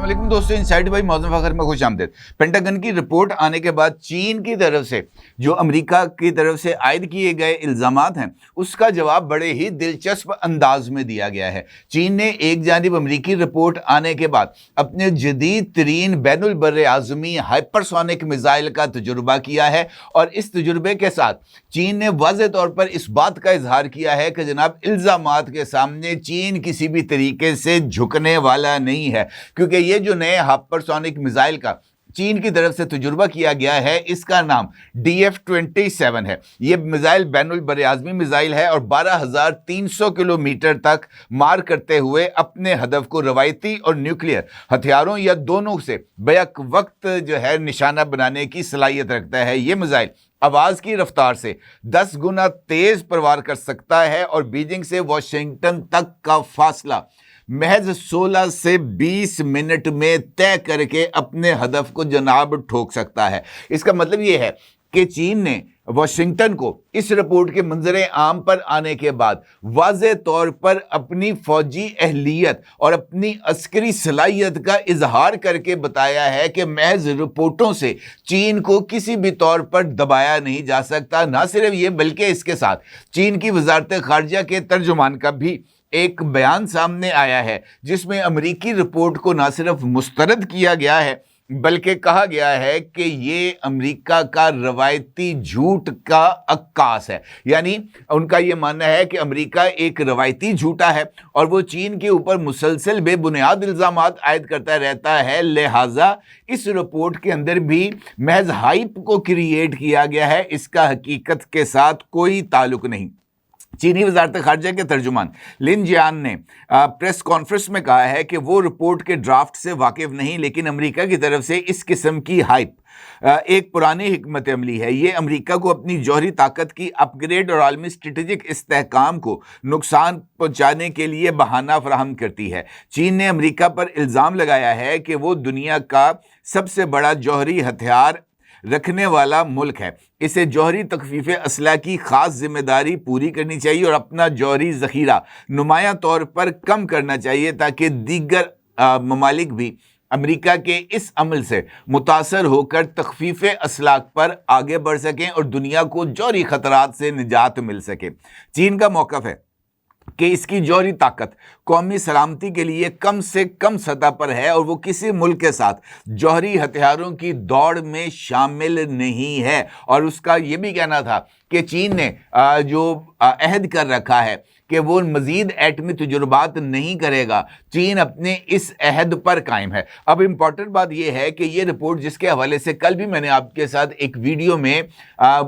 वालेकुम दोस्तों, inside bye मौज़ूम Fakhar में खुश आमदीद। पेंटागन की रिपोर्ट आने के बाद चीन की तरफ से जो अमेरिका की तरफ से आयद किए गए इल्ज़ामात हैं उसका जवाब बड़े ही दिलचस्प अंदाज में दिया गया है। चीन ने एक जानिब अमेरिकी रिपोर्ट आने के बाद अपने जदीद तरीन बैनुल बर्रे आज़मी हाइपरसोनिक मिसाइल का तजुर्बा किया है और इस तजुर्बे के साथ चीन ने वाज़ेह तौर पर इस बात का इजहार किया है कि जनाब इल्ज़ामात के सामने चीन किसी भी तरीके से झुकने वाला नहीं है, क्योंकि ये जो नए हाइपरसोनिक मिसाइल का चीन की तरफ से तजुर्बा किया गया है इसका नाम DF-27 है। ये मिसाइल बैनुल बर्रे-आज़मी मिसाइल है और 12,300 किलोमीटर तक मार करते हुए अपने हदफ को रवायती और न्यूक्लियर हथियारों या दोनों से बैक वक्त जो है निशाना बनाने की सलाहियत रखता है। ये मिसाइल आवाज़ की रफ्तार से 10 गुना तेज प्रवार कर सकता है और बीजिंग से वाशिंगटन तक का फासला महज 16 से 20 मिनट में तय करके अपने हदफ को जनाब ठोक सकता है। इसका मतलब ये है कि चीन ने वाशिंगटन को इस रिपोर्ट के मंजरे आम पर आने के बाद वाज़ेह तौर पर अपनी फौजी अहलियत और अपनी अस्करी सलाहियत का इजहार करके बताया है कि महज रिपोर्टों से चीन को किसी भी तौर पर दबाया नहीं जा सकता। ना सिर्फ ये बल्कि इसके साथ चीन की वजारत खारजा के तर्जुमान का भी एक बयान सामने आया है जिसमें अमेरिकी रिपोर्ट को ना सिर्फ मुस्तरद किया गया है बल्कि कहा गया है कि ये अमेरिका का रवायती झूठ का अक्कास है। यानी उनका ये मानना है कि अमेरिका एक रवायती झूठा है और वो चीन के ऊपर मुसलसल बेबुनियाद इल्ज़ामात आयद करता रहता है। लिहाजा इस रिपोर्ट के अंदर भी महज हाइप को क्रिएट किया गया है, इसका हकीकत के साथ कोई ताल्लुक नहीं। चीनी वजारत खारजा के तर्जुमान लिन जियान ने प्रेस कॉन्फ्रेंस में कहा है कि वो रिपोर्ट के ड्राफ्ट से वाकिफ नहीं, लेकिन अमेरिका की तरफ से इस किस्म की हाइप एक पुरानी हिकमत अमली है। ये अमेरिका को अपनी जौहरी ताकत की अपग्रेड और आलमी स्ट्रेटेजिक इस्तेहकाम को नुकसान पहुंचाने के लिए बहाना फराहम करती है। चीन ने अमेरिका पर इल्ज़ाम लगाया है कि वो दुनिया का सबसे बड़ा जौहरी हथियार रखने वाला मुल्क है, इसे जौहरी तखफीफ असला की ख़ास जिम्मेदारी पूरी करनी चाहिए और अपना जौहरी ज़ख़ीरा नुमाया तौर पर कम करना चाहिए ताकि दीगर ममालिक भी अमेरिका के इस अमल से मुतासर होकर तखफीफ असलाक पर आगे बढ़ सकें और दुनिया को जौहरी ख़तरात से निजात मिल सके। चीन का मौक़िफ़ है कि इसकी जौहरी ताकत कौमी सलामती के लिए कम से कम सतह पर है और वो किसी मुल्क के साथ जौहरी हथियारों की दौड़ में शामिल नहीं है। और उसका ये भी कहना था कि चीन ने जो अहद कर रखा है कि वो मज़ीद एटमी तजुर्बात नहीं करेगा, चीन अपने इस अहद पर कायम है। अब इम्पॉर्टेंट बात यह है कि ये रिपोर्ट जिसके हवाले से कल भी मैंने आपके साथ एक वीडियो में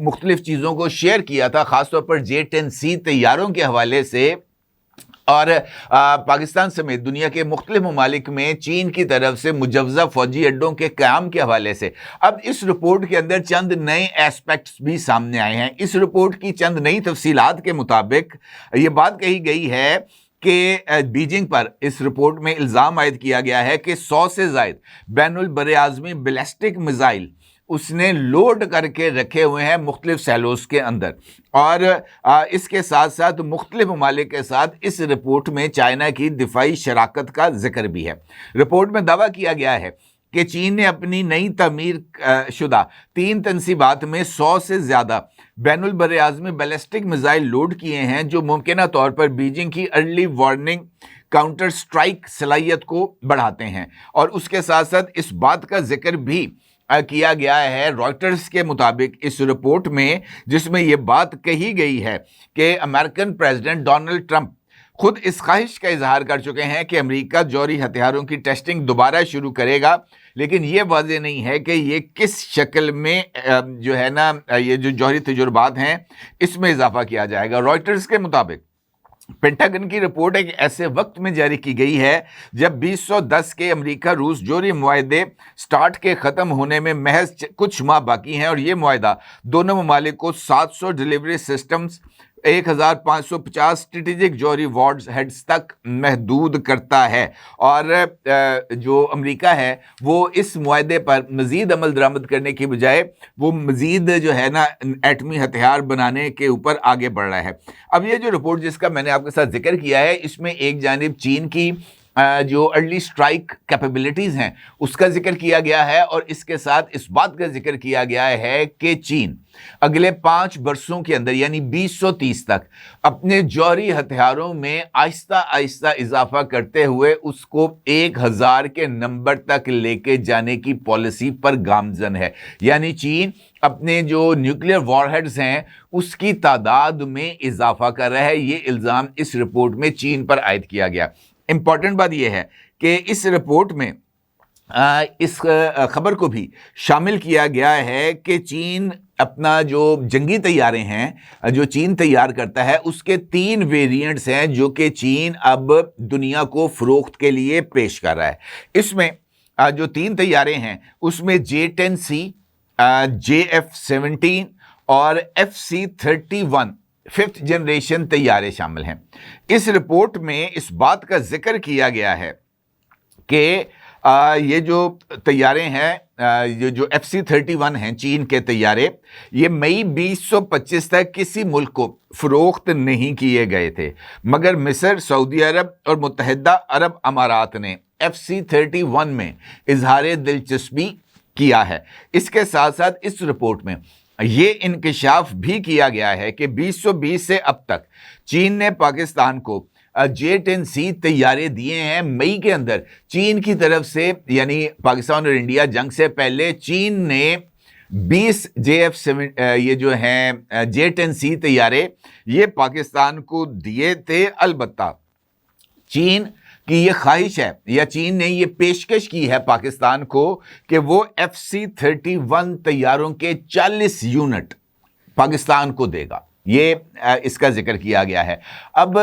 मुख्तलिफ चीज़ों को शेयर किया था, ख़ासतौर पर J-10C तैयारों के हवाले से और पाकिस्तान समेत दुनिया के मुख्तलिफ ममालिक में चीन की तरफ से मुजव्वज़ा फ़ौजी अड्डों के क़याम के हवाले से अब इस रिपोर्ट के अंदर चंद नए एस्पेक्ट्स भी सामने आए हैं। इस रिपोर्ट की चंद नई तफसीलात के मुताबिक ये बात कही गई है कि बीजिंग पर इस रिपोर्ट में इल्ज़ाम आयद किया गया है कि 100 से ज़ायद बैनुल बर्रे-आज़मी बैलिस्टिक मिसाइल उसने लोड करके रखे हुए हैं मुख्तलिफ सैलोस के अंदर। और इसके साथ साथ मुख्तलिफ ममालिक के साथ इस रिपोर्ट में चाइना की दिफाई शराकत का जिक्र भी है। रिपोर्ट में दावा किया गया है कि चीन ने अपनी नई तमीर शुदा 3 तनसीबात में 100 से ज़्यादा बैनुल बर्रे-आज़मी बैलिस्टिक मिसाइल लोड किए हैं जो मुमकिना तौर पर बीजिंग की अर्ली वार्निंग काउंटर स्ट्राइक सलाहियत को बढ़ाते हैं। और उसके साथ साथ इस बात का जिक्र भी किया गया है रॉयटर्स के मुताबिक इस रिपोर्ट में, जिसमें यह बात कही गई है कि अमेरिकन प्रेसिडेंट डोनाल्ड ट्रंप खुद इस ख्वाहिश का इजहार कर चुके हैं कि अमेरिका जौहरी हथियारों की टेस्टिंग दोबारा शुरू करेगा, लेकिन ये वाज़ेह नहीं है कि ये किस शक्ल में जो है ना ये जो जौहरी तजुर्बात हैं इसमें इजाफा किया जाएगा। रॉयटर्स के मुताबिक पेंटागन की रिपोर्ट एक ऐसे वक्त में जारी की गई है जब 2010 के अमेरिका रूस जौहरी मुआहदे स्टार्ट के ख़त्म होने में महज कुछ माह बाकी हैं और ये मुआहदा दोनों ममालिक को 700 डिलीवरी सिस्टम्स 1550 स्ट्रेटेजिक जौहरी वार्ड्स हेड्स तक महदूद करता है। और जो अमेरिका है वो इस मुआहदे पर मज़ीद अमल दरामद करने की बजाय वो मज़ीद जो है ना एटमी हथियार बनाने के ऊपर आगे बढ़ रहा है। अब ये जो रिपोर्ट जिसका मैंने आपके साथ जिक्र किया है इसमें एक जानिब चीन की जो अर्ली स्ट्राइक कैपेबिलिटीज हैं उसका जिक्र किया गया है, और इसके साथ इस बात का जिक्र किया गया है कि चीन अगले 5 वर्षों के अंदर यानी 2030 तक अपने जौहरी हथियारों में आहिस्ता आहिस्ता इजाफा करते हुए उसको 1000 के नंबर तक लेके जाने की पॉलिसी पर गामजन है। यानी चीन अपने जो न्यूक्लियर वॉरहेड्स हैं उसकी तादाद में इजाफा कर रहा है। ये इल्ज़ाम इस रिपोर्ट में चीन पर आयद किया गया। इंपॉर्टेंट बात यह है कि इस रिपोर्ट में इस खबर को भी शामिल किया गया है कि चीन अपना जो जंगी तैयारे हैं जो चीन तैयार करता है उसके 3 वेरिएंट्स हैं जो कि चीन अब दुनिया को फरोख्त के लिए पेश कर रहा है। इसमें जो 3 तैयारे हैं उसमें J-10C, JF-17 और FC-31 5th जनरेशन तैयारे शामिल हैं। इस रिपोर्ट में इस बात का जिक्र किया गया है कि ये जो तैयारे हैं जो FC-31 हैं चीन के तैयारे, ये मई 2025 तक किसी मुल्क को फरोख्त नहीं किए गए थे, मगर मिस्र, सऊदी अरब और मुत्तहिदा अरब अमारात ने FC-31 में इजहार दिलचस्पी किया है। इसके साथ साथ इस रिपोर्ट में ये इंकशाफ भी किया गया है कि 2020 से अब तक चीन ने पाकिस्तान को J-10C तैयारे दिए हैं। मई के अंदर चीन की तरफ से यानी पाकिस्तान और इंडिया जंग से पहले चीन ने 20 JF-7 ये जो हैं J-10C तैयारे ये पाकिस्तान को दिए थे। अलबत्ता चीन कि ये ख्वाहिश है या चीन ने ये पेशकश की है पाकिस्तान को कि वो FC-31 तैयारों के 40 यूनिट पाकिस्तान को देगा। ये इसका जिक्र किया गया है। अब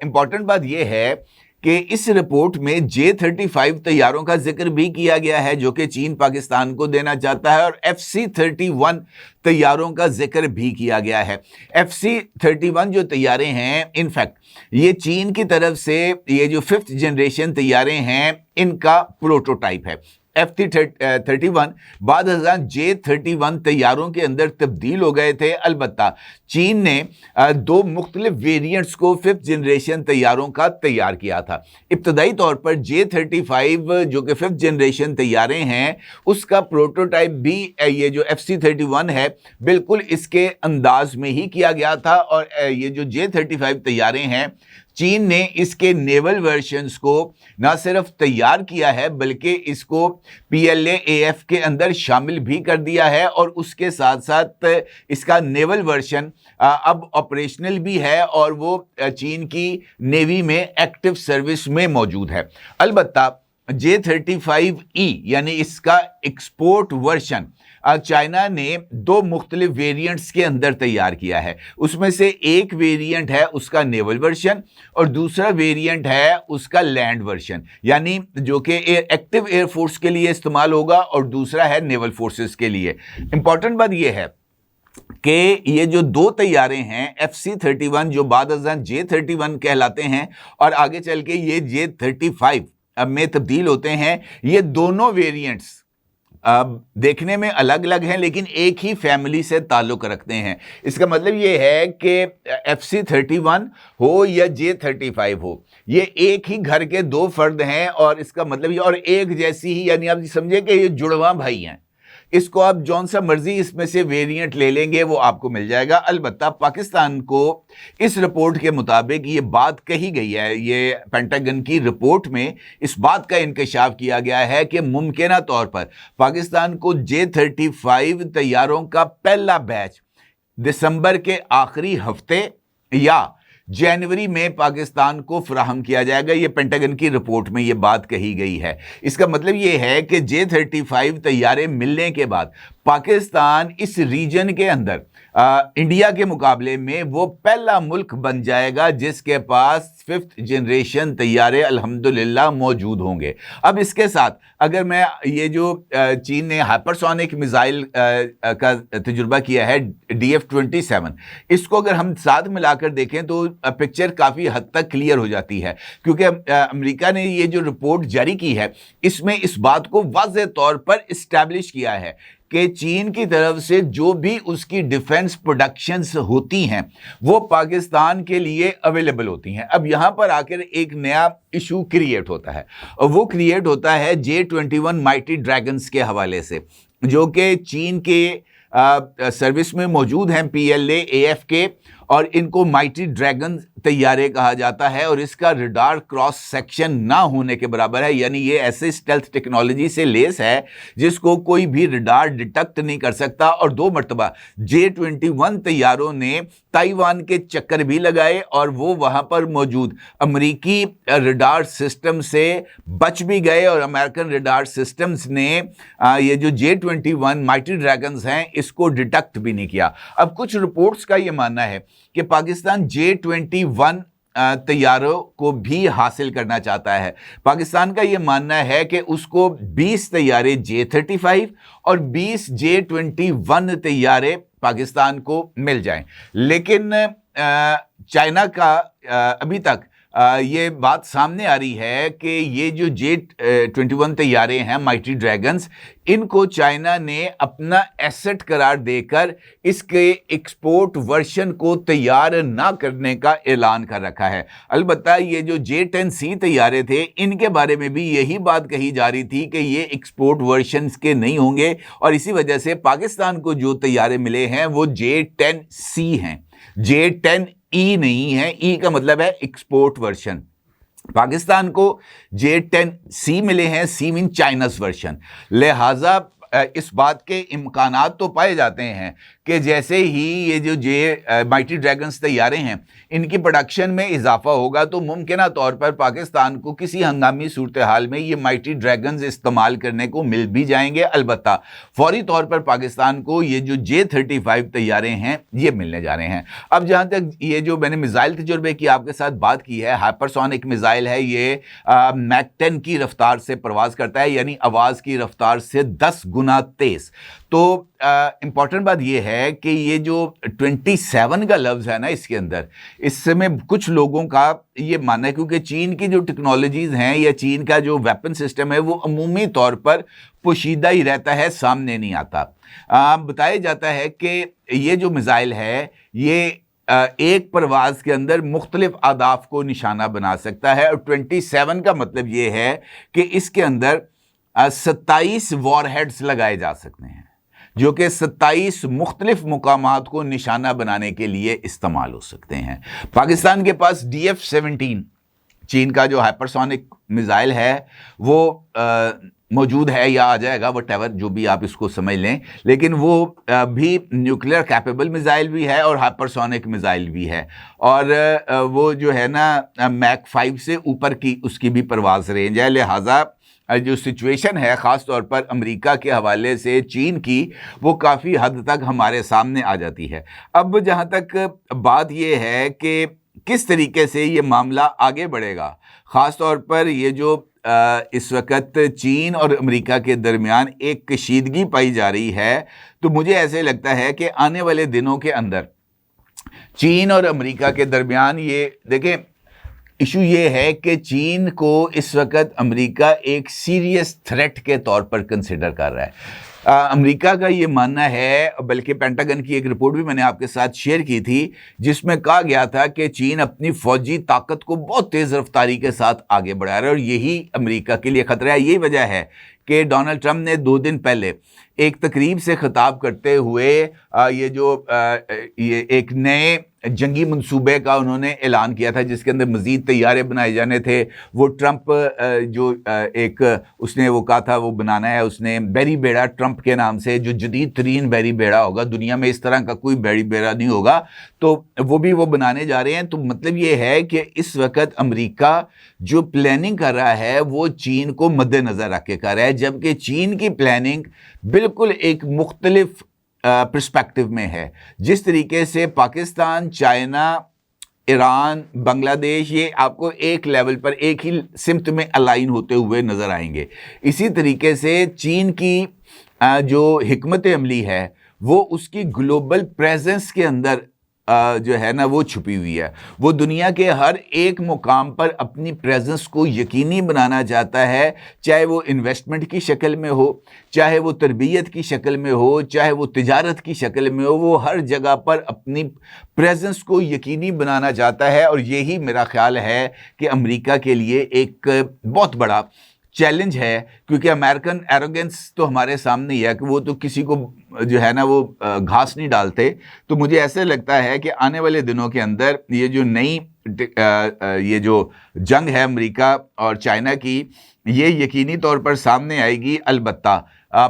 इंपॉर्टेंट बात ये है कि इस रिपोर्ट में J-35 तैयारों का जिक्र भी किया गया है जो कि चीन पाकिस्तान को देना चाहता है, और FC-31 तैयारों का जिक्र भी किया गया है। FC-31 जो तैयारे हैं इनफैक्ट ये चीन की तरफ से ये जो 5th जनरेशन तैयारे हैं इनका प्रोटोटाइप है। FC-31 बाद J-31 तैयारों के अंदर तब्दील हो गए थे। अलबत्ता चीन ने 2 मुख्तलिफ वेरिएंट्स को 5th जनरेशन तैयारों का तैयार किया था। इब्तदाई तौर पर J-35 जो कि 5th जनरेशन तैयारे हैं उसका प्रोटोटाइप भी ये जो FC-31 है बिल्कुल इसके अंदाज में ही किया गया था, और ये जो J-35 तैयारे हैं चीन ने इसके नेवल वर्जन्स को ना सिर्फ तैयार किया है बल्कि इसको PLA-AF के अंदर शामिल भी कर दिया है, और उसके साथ साथ इसका नेवल वर्जन अब ऑपरेशनल भी है और वो चीन की नेवी में एक्टिव सर्विस में मौजूद है। अलबत्ता J-35E यानी इसका एक्सपोर्ट वर्जन चाइना ने 2 मुख्तलिफ वेरिएंट्स के अंदर तैयार किया है। उसमें से एक वेरिएंट है उसका नेवल वर्जन और दूसरा वेरिएंट है उसका लैंड वर्जन, यानी जो कि एक्टिव एयर फोर्स के लिए इस्तेमाल होगा और दूसरा है नेवल फोर्सेस के लिए। इंपॉर्टेंट बात यह है कि ये जो 2 तैयारे हैं FC-31 जो बाद J-31 कहलाते हैं और आगे चल के ये J-35 में तब्दील होते हैं, ये दोनों वेरिएंट्स देखने में अलग अलग हैं लेकिन एक ही फैमिली से ताल्लुक रखते हैं। इसका मतलब ये है कि FC-31 हो या J-35 हो, ये एक ही घर के 2 फर्द हैं, और इसका मतलब ये और एक जैसी ही, यानी आप समझे कि ये जुड़वा भाई हैं। इसको आप जौन सा मर्जी इसमें से वेरिएंट ले लेंगे वो आपको मिल जाएगा। अलबत्ता पाकिस्तान को इस रिपोर्ट के मुताबिक ये बात कही गई है, ये पेंटागन की रिपोर्ट में इस बात का इंकशाफ किया गया है कि मुमकिना तौर पर पाकिस्तान को J-35 तैयारों का पहला बैच दिसंबर के आखिरी हफ्ते या जनवरी में पाकिस्तान को फराहम किया जाएगा। ये पेंटागन की रिपोर्ट में ये बात कही गई है। इसका मतलब ये है कि J-35 तैयारे मिलने के बाद पाकिस्तान इस रीजन के अंदर इंडिया के मुकाबले में वो पहला मुल्क बन जाएगा जिसके पास 5th जनरेशन तैयारे अल्हम्दुलिल्लाह मौजूद होंगे। अब इसके साथ अगर मैं ये जो चीन ने हाइपरसोनिक मिसाइल का तजुर्बा किया है DF-27, इसको अगर हम साथ मिलाकर देखें तो पिक्चर काफ़ी हद तक क्लियर हो जाती है, क्योंकि अमेरिका ने ये जो रिपोर्ट जारी की है इसमें इस बात को वाज़ेह तौर पर इस्टेब्लिश किया है کہ چین کی طرف سے جو بھی اس کی ڈیفنس پروڈکشنز ہوتی ہیں وہ پاکستان کے لیے اویلیبل ہوتی ہیں۔ اب یہاں پر آ کر ایک نیا ایشو کریٹ ہوتا ہے، اور وہ کریٹ ہوتا ہے J-21 مائٹی ڈریگنز کے حوالے سے، جو کہ چین کے سروس میں موجود ہیں، PLA AFK، اور ان کو مائٹی ڈریگن طیارے کہا جاتا ہے، اور اس کا ریڈار کراس سیکشن نہ ہونے کے برابر ہے، یعنی یہ ایسے اسٹیلتھ ٹیکنالوجی سے لیس ہے جس کو کوئی بھی ریڈار ڈیٹیکٹ نہیں کر سکتا۔ اور 2 مرتبہ J-21 طیاروں نے تائیوان کے چکر بھی لگائے، اور وہ وہاں پر موجود امریکی ریڈار سسٹم سے بچ بھی گئے، اور امریکن ریڈار سسٹمز نے یہ جو J-21 مائٹی ڈریگنز ہیں اس کو ڈیٹیکٹ بھی نہیں کیا۔ اب کچھ رپورٹس کا یہ ماننا ہے کہ پاکستان J-21 طیاروں کو بھی حاصل کرنا چاہتا ہے۔ پاکستان کا یہ ماننا ہے کہ اس کو 20 طیارے J-35 اور 20 J-21 طیارے پاکستان کو مل جائیں، لیکن چائنا کا ابھی تک یہ بات سامنے آ رہی ہے کہ یہ جو J-21 طیارے ہیں مائٹی ڈریگنز، ان کو چائنا نے اپنا ایسٹ قرار دے کر اس کے ایکسپورٹ ورشن کو تیار نہ کرنے کا اعلان کر رکھا ہے۔ البتہ یہ جو J-10C طیارے تھے ان کے بارے میں بھی یہی بات کہی جا رہی تھی کہ یہ ایکسپورٹ ورشنز کے نہیں ہوں گے، اور اسی وجہ سے پاکستان کو جو طیارے ملے ہیں وہ J-10C ہیں، J-10E نہیں ہے۔ E کا مطلب ہے ایکسپورٹ ورشن۔ پاکستان کو J-10C ملے ہیں، C مین چائناز ورشن، لہٰذا اس بات کے امکانات تو پائے جاتے ہیں کہ جیسے ہی یہ جو مائٹی ڈریگنز طیارے ہیں ان کی پروڈکشن میں اضافہ ہوگا تو ممکنہ طور پر پاکستان کو کسی ہنگامی صورتحال میں یہ مائٹی ڈریگنز استعمال کرنے کو مل بھی جائیں گے۔ البتہ فوری طور پر پاکستان کو یہ جو J-35 طیارے ہیں یہ ملنے جا رہے ہیں۔ اب جہاں تک یہ جو میں نے میزائل تجربے کی آپ کے ساتھ بات کی ہے، ہائپرسونک میزائل ہے، یہ میک 10 کی رفتار سے پرواز کرتا ہے، یعنی آواز کی رفتار سے 10 گنا تیز۔ تو امپورٹنٹ بات یہ ہے کہ یہ جو 27 کا لفظ ہے نا اس کے اندر، اس میں کچھ لوگوں کا یہ ماننا ہے کیونکہ چین کی جو ٹیکنالوجیز ہیں یا چین کا جو ویپن سسٹم ہے وہ عمومی طور پر پوشیدہ ہی رہتا ہے، سامنے نہیں آتا۔ بتایا جاتا ہے کہ یہ جو میزائل ہے یہ ایک پرواز کے اندر مختلف اہداف کو نشانہ بنا سکتا ہے، اور 27 کا مطلب یہ ہے کہ اس کے اندر 27 وار ہیڈز لگائے جا سکتے ہیں، جو کہ 27 مختلف مقامات کو نشانہ بنانے کے لیے استعمال ہو سکتے ہیں۔ پاکستان کے پاس DF-17 چین کا جو ہائپرسونک میزائل ہے وہ موجود ہے یا آ جائے گا، وٹ ایور جو بھی آپ اس کو سمجھ لیں، لیکن وہ بھی نیوکلیئر کیپیبل میزائل بھی ہے اور ہائپرسونک میزائل بھی ہے، اور وہ جو ہے نا میک 5 سے اوپر کی اس کی بھی پرواز رینج ہے۔ لہٰذا جو سچویشن ہے خاص طور پر امریکہ کے حوالے سے چین کی، وہ کافی حد تک ہمارے سامنے آ جاتی ہے۔ اب جہاں تک بات یہ ہے کہ کس طریقے سے یہ معاملہ آگے بڑھے گا، خاص طور پر یہ جو اس وقت چین اور امریکہ کے درمیان ایک کشیدگی پائی جا رہی ہے، تو مجھے ایسے لگتا ہے کہ آنے والے دنوں کے اندر چین اور امریکہ کے درمیان یہ دیکھیں ایشو یہ ہے کہ چین کو اس وقت امریکہ ایک سیریس تھریٹ کے طور پر کنسیڈر کر رہا ہے۔ امریکہ کا یہ ماننا ہے، بلکہ پینٹاگن کی ایک رپورٹ بھی میں نے آپ کے ساتھ شیئر کی تھی جس میں کہا گیا تھا کہ چین اپنی فوجی طاقت کو بہت تیز رفتاری کے ساتھ آگے بڑھا رہا ہے، اور یہی امریکہ کے لیے خطرہ ہے۔ یہی وجہ ہے کہ ڈونلڈ ٹرمپ نے 2 دن پہلے ایک تقریب سے خطاب کرتے ہوئے یہ ایک نئے جنگی منصوبے کا انہوں نے اعلان کیا تھا جس کے اندر مزید طیارے بنائے جانے تھے۔ وہ ٹرمپ جو ایک اس نے وہ کہا تھا وہ بنانا ہے، اس نے بیری بیڑا ٹرمپ کے نام سے، جو جدید ترین بیری بیڑا ہوگا، دنیا میں اس طرح کا کوئی بیری بیڑا نہیں ہوگا، تو وہ بھی وہ بنانے جا رہے ہیں۔ تو مطلب یہ ہے کہ اس وقت امریکہ جو پلاننگ کر رہا ہے وہ چین کو مد نظر رکھ کے کر رہا ہے، جبکہ چین کی پلاننگ بالکل ایک مختلف پرسپیکٹو میں ہے۔ جس طریقے سے پاکستان، چائنا، ایران، بنگلہ دیش یہ آپ کو ایک لیول پر ایک ہی سمت میں الائن ہوتے ہوئے نظر آئیں گے، اسی طریقے سے چین کی جو حکمت عملی ہے وہ اس کی گلوبل پریزنس کے اندر جو ہے نا وہ چھپی ہوئی ہے. وہ دنیا کے ہر ایک مقام پر اپنی پریزنس کو یقینی بنانا چاہتا ہے, چاہے وہ انویسٹمنٹ کی شکل میں ہو, چاہے وہ تربیت کی شکل میں ہو, چاہے وہ تجارت کی شکل میں ہو. وہ ہر جگہ پر اپنی پریزنس کو یقینی بنانا چاہتا ہے, اور یہی میرا خیال ہے کہ امریکہ کے لیے ایک بہت بڑا چیلنج ہے, کیونکہ امریکن ایروگنس تو ہمارے سامنے ہی ہے کہ وہ تو کسی کو جو ہے نا وہ گھاس نہیں ڈالتے. تو مجھے ایسے لگتا ہے کہ آنے والے دنوں کے اندر یہ جو نئی یہ جو جنگ ہے امریکہ اور چائنا کی, یہ یقینی طور پر سامنے آئے گی. البتہ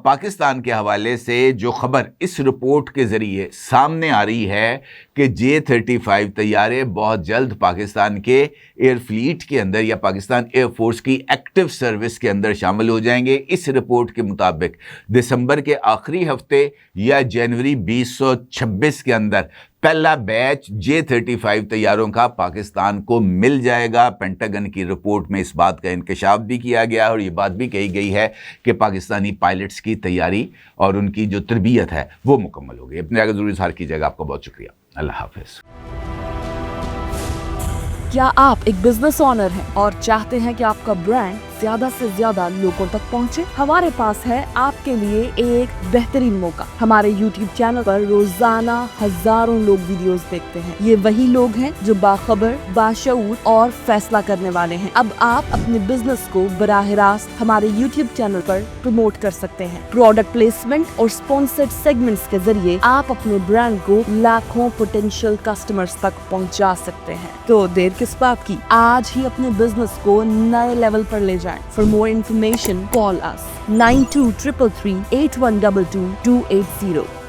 پاکستان کے حوالے سے جو خبر اس رپورٹ کے ذریعے سامنے آ رہی ہے کہ J-35 طیارے بہت جلد پاکستان کے ایئر فلیٹ کے اندر یا پاکستان ایئر فورس کی ایکٹیو سروس کے اندر شامل ہو جائیں گے. اس رپورٹ کے مطابق دسمبر کے آخری ہفتے یا جنوری 2026 کے اندر پہلا بیچ J-35 طیاروں کا پاکستان کو مل جائے گا. پینٹاگن کی رپورٹ میں اس بات کا انکشاف بھی کیا گیا اور یہ بات بھی کہی گئی ہے کہ پاکستانی پائلٹس کی تیاری اور ان کی جو تربیت ہے وہ مکمل ہو گئی. اپنے آگے ضرور اظہار کیجیے گا. آپ کا بہت شکریہ. اللہ حافظ. کیا آپ ایک بزنس اونر ہیں اور چاہتے ہیں کہ آپ کا برانڈ زیادہ سے زیادہ لوگوں تک پہنچے؟ ہمارے پاس ہے آپ کے لیے ایک بہترین موقع. ہمارے یوٹیوب چینل پر روزانہ ہزاروں لوگ ویڈیوز دیکھتے ہیں. یہ وہی لوگ ہیں جو باخبر, باشعور اور فیصلہ کرنے والے ہیں. اب آپ اپنے بزنس کو براہ راست ہمارے یوٹیوب چینل پر پروموٹ کر سکتے ہیں. پروڈکٹ پلیسمنٹ اور اسپانسرڈ سیگمنٹس کے ذریعے آپ اپنے برانڈ کو لاکھوں پوٹینشیل کسٹمرز تک پہنچا سکتے ہیں. تو دیر کس بات کی, آج ہی اپنے بزنس کو نئے لیول پر لے جائیں. For more information, call us 9233 8122 280.